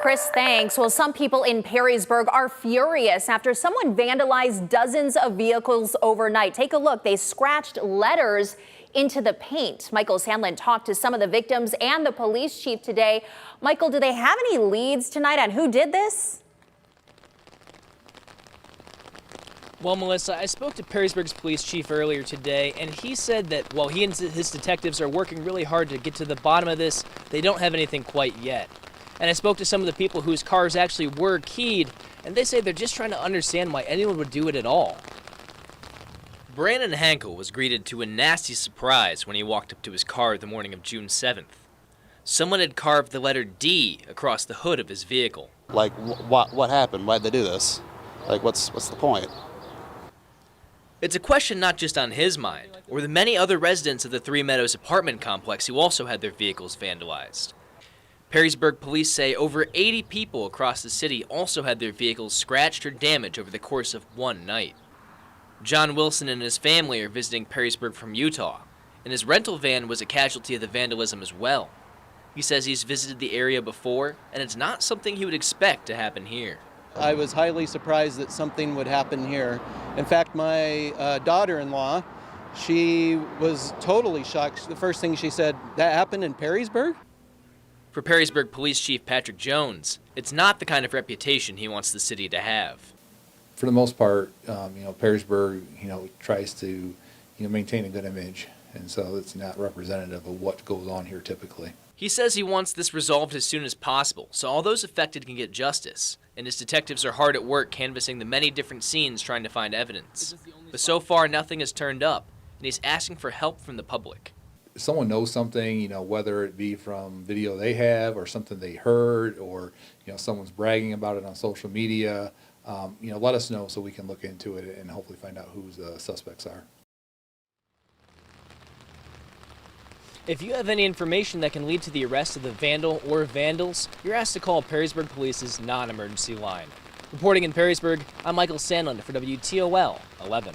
Chris, thanks. Well, some people in Perrysburg are furious after someone vandalized dozens of vehicles overnight. Take a look. They scratched letters into the paint. Michael Sandlin talked to some of the victims and the police chief today. Michael, do they have any leads tonight on who did this? Well, Melissa, I spoke to Perrysburg's police chief earlier today, and he said that while he and his detectives are working really hard to get to the bottom of this, they don't have anything quite yet. And I spoke to some of the people whose cars actually were keyed, and they say they're just trying to understand why anyone would do it at all. Brandon Hankel was greeted to a nasty surprise when he walked up to his car the morning of June 7th. Someone had carved the letter D across the hood of his vehicle. Like, what happened? Why'd they do this? Like, what's the point? It's a question not just on his mind, or the many other residents of the Three Meadows apartment complex who also had their vehicles vandalized. Perrysburg police say over 80 people across the city also had their vehicles scratched or damaged over the course of one night. John Wilson and his family are visiting Perrysburg from Utah, and his rental van was a casualty of the vandalism as well. He says he's visited the area before, and it's not something he would expect to happen here. I was highly surprised that something would happen here. In fact, my daughter-in-law, she was totally shocked. The first thing she said, "That happened in Perrysburg?" For Perrysburg Police Chief Patrick Jones, it's not the kind of reputation he wants the city to have. For the most part, Perrysburg, tries to, maintain a good image, and so it's not representative of what goes on here typically. He says he wants this resolved as soon as possible, so all those affected can get justice, and his detectives are hard at work canvassing the many different scenes trying to find evidence. But so far, nothing has turned up, and he's asking for help from the public. If someone knows something, whether it be from video they have or something they heard, or someone's bragging about it on social media, let us know so we can look into it and hopefully find out who the suspects are. If you have any information that can lead to the arrest of the vandal or vandals, you're asked to call Perrysburg Police's non-emergency line. Reporting in Perrysburg, I'm Michael Sandlin for WTOL 11.